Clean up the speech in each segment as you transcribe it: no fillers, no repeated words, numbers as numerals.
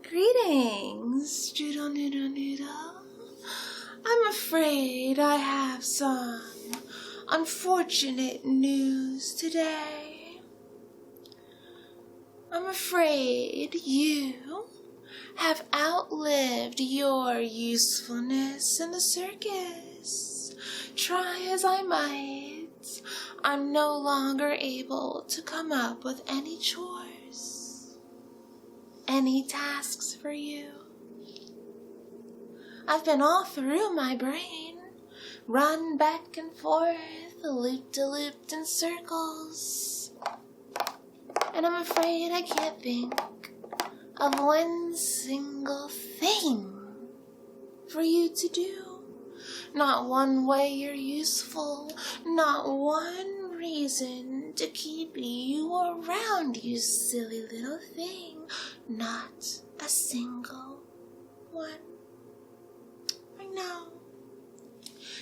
Greetings, Strudel Noodle Noodle. I'm afraid I have some unfortunate news today. I'm afraid you have outlived your usefulness in the circus. Try as I might, I'm no longer able to come up with any chores, any tasks for you. I've been all through my brain, run back and forth, loop-de-looped in circles, and I'm afraid I can't think of one single thing for you to do. Not one way you're useful, not one reason to keep you around, you silly little thing. Not a single one. I know.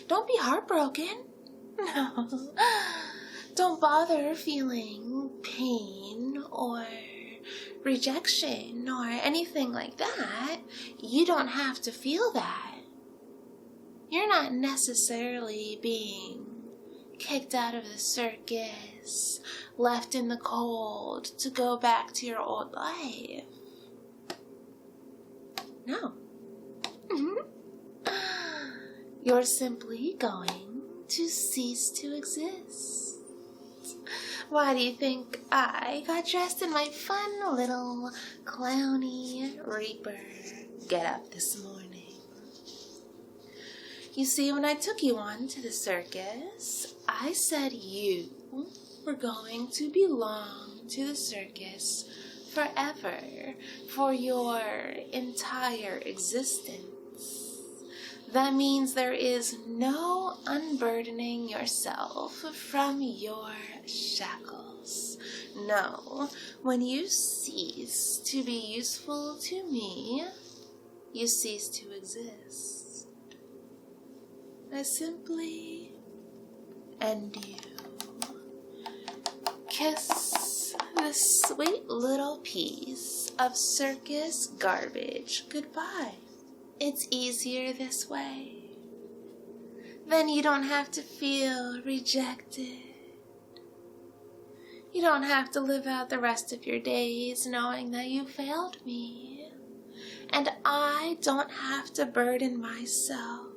Don't be heartbroken. No. Don't bother feeling pain or rejection or anything like that. You don't have to feel that. You're not necessarily being kicked out of the circus, left in the cold to go back to your old life. No. You're simply going to cease to exist. Why do you think I got dressed in my fun little clowny reaper get-up this morning? You see, when I took you on to the circus, I said you were going to belong to the circus forever, for your entire existence. That means there is no unburdening yourself from your shackles. No, when you cease to be useful to me, you cease to exist. I simply end you. Kiss this sweet little piece of circus garbage goodbye. It's easier this way. Then you don't have to feel rejected. You don't have to live out the rest of your days knowing that you failed me. And I don't have to burden myself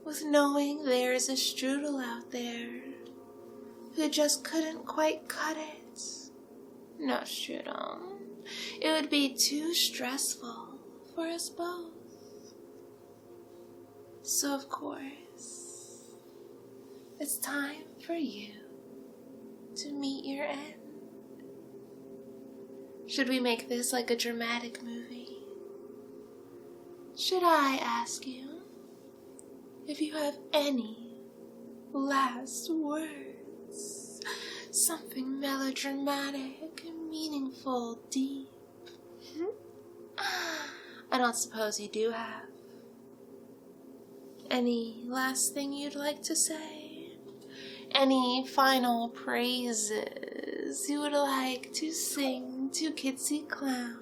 with knowing there's a strudel out there who just couldn't quite cut it. No, strudel. It would be too stressful for us both. So, of course, it's time for you to meet your end. Should we make this like a dramatic movie? Should I ask you if you have any last words? Something melodramatic, meaningful, deep. I don't suppose you do have. Any last thing you'd like to say? Any final praises you would like to sing to Kitzi Klown?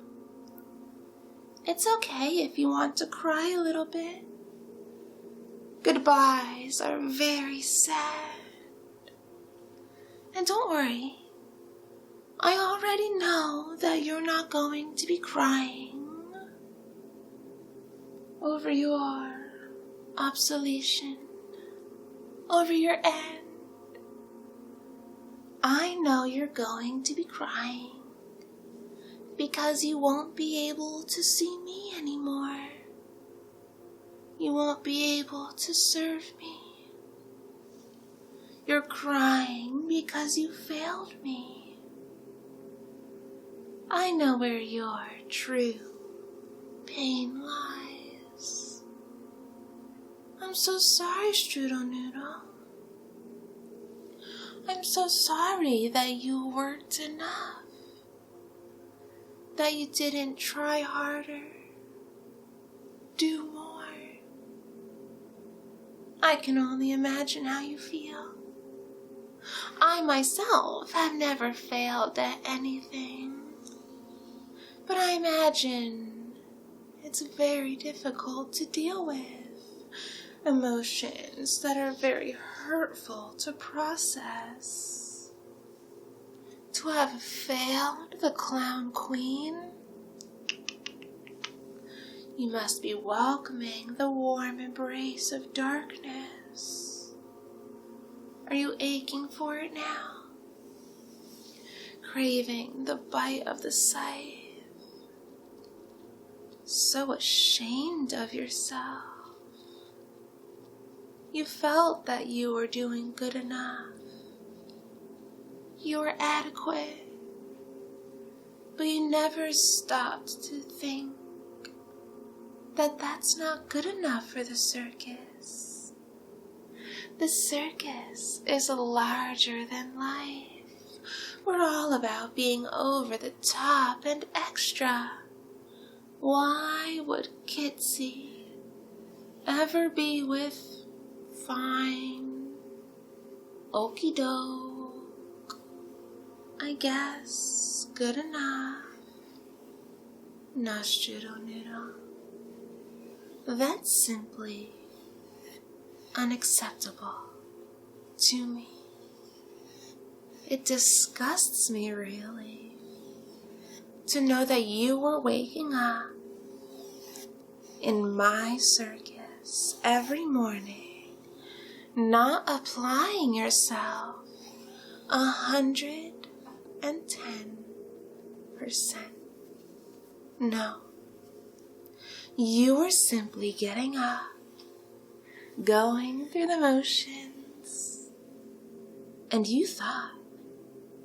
It's okay if you want to cry a little bit. Goodbyes are very sad. And don't worry, I already know that you're not going to be crying over your obsolescence, over your end. I know you're going to be crying because you won't be able to see me anymore. You won't be able to serve me. You're crying because you failed me. I know where your true pain lies. I'm so sorry, Strudel Noodle. I'm so sorry that you weren't enough. That you didn't try harder, do more. I can only imagine how you feel. I myself have never failed at anything. But I imagine it's very difficult to deal with. Emotions that are very hurtful to process. To have failed the Clown Queen, you must be welcoming the warm embrace of darkness. Are you aching for it now? Craving the bite of the scythe? So ashamed of yourself. You felt that you were doing good enough. You were adequate. But you never stopped to think that that's not good enough for the circus. The circus is larger than life. We're all about being over the top and extra. Why would Kitzi ever be with fine, okie doke, I guess, good enough, noodle. That's simply unacceptable to me. It disgusts me, really, to know that you were waking up in my circus every morning, not applying yourself 110%. No, you were simply getting up, going through the motions, and you thought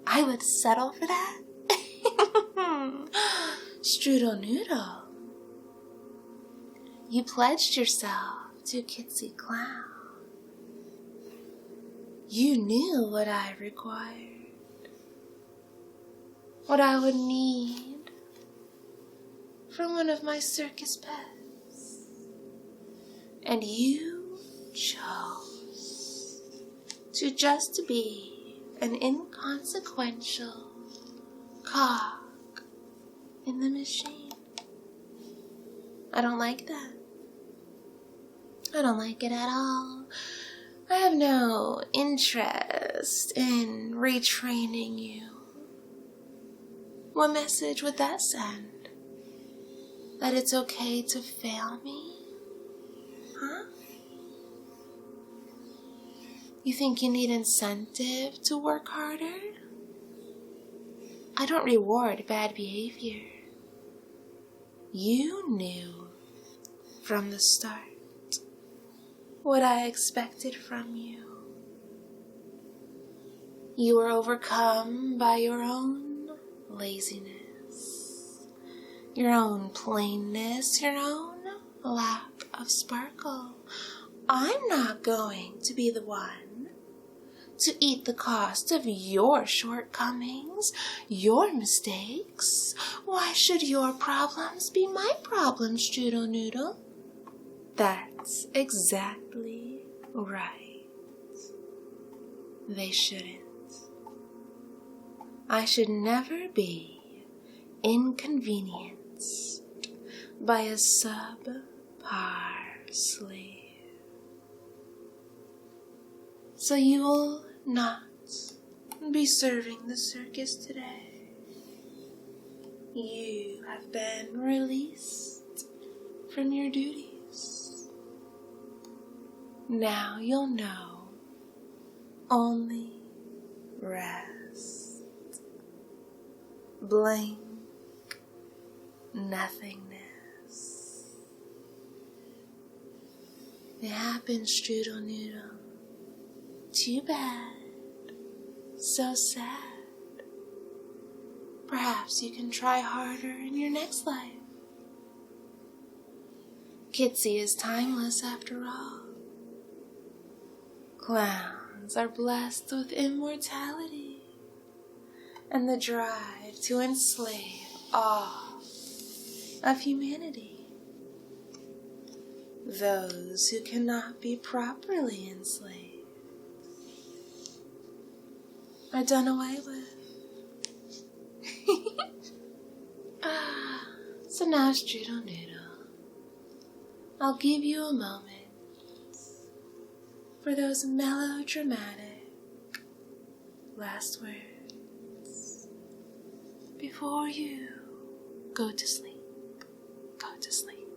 I would settle for that? Strudel noodle. You pledged yourself to Kitzi Clown. You knew what I required, what I would need from one of my circus pets. And you chose to just be an inconsequential cog in the machine. I don't like that. I don't like it at all. I have no interest in retraining you. What message would that send? That it's okay to fail me? Huh? You think you need incentive to work harder? I don't reward bad behavior. You knew from the start what I expected from you. You were overcome by your own laziness, your own plainness, your own lack of sparkle. I'm not going to be the one to eat the cost of your shortcomings, your mistakes. Why should your problems be my problems, Strudel Noodle? That's exactly right. They shouldn't. I should never be inconvenienced by a subpar slave. So you will not be serving the circus today. You have been released from your duties. Now you'll know only rest, blank nothingness. It happened, Strudel Noodle. Too bad. So sad. Perhaps you can try harder in your next life. Kitzi is timeless after all. Clowns are blessed with immortality and the drive to enslave all of humanity. Those who cannot be properly enslaved are done away with. So now, Strudel Noodle, I'll give you a moment for those melodramatic last words before you go to sleep, go to sleep,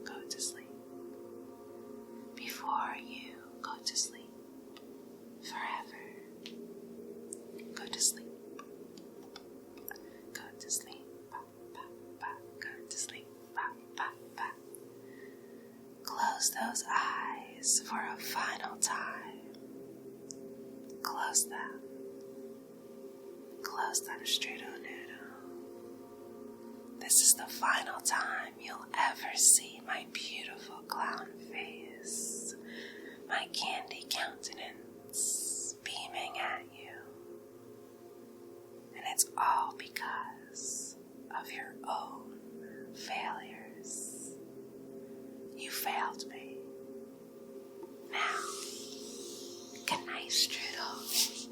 go to sleep, before you go to sleep forever. Go to sleep, go to sleep, go to sleep, Close those eyes for a final time. Close them. Close them, Strudel Noodle. This is the final time you'll ever see my beautiful clown face, my candy countenance beaming at you. And it's all because of your own failures. You failed me. Now, good night, Strudel.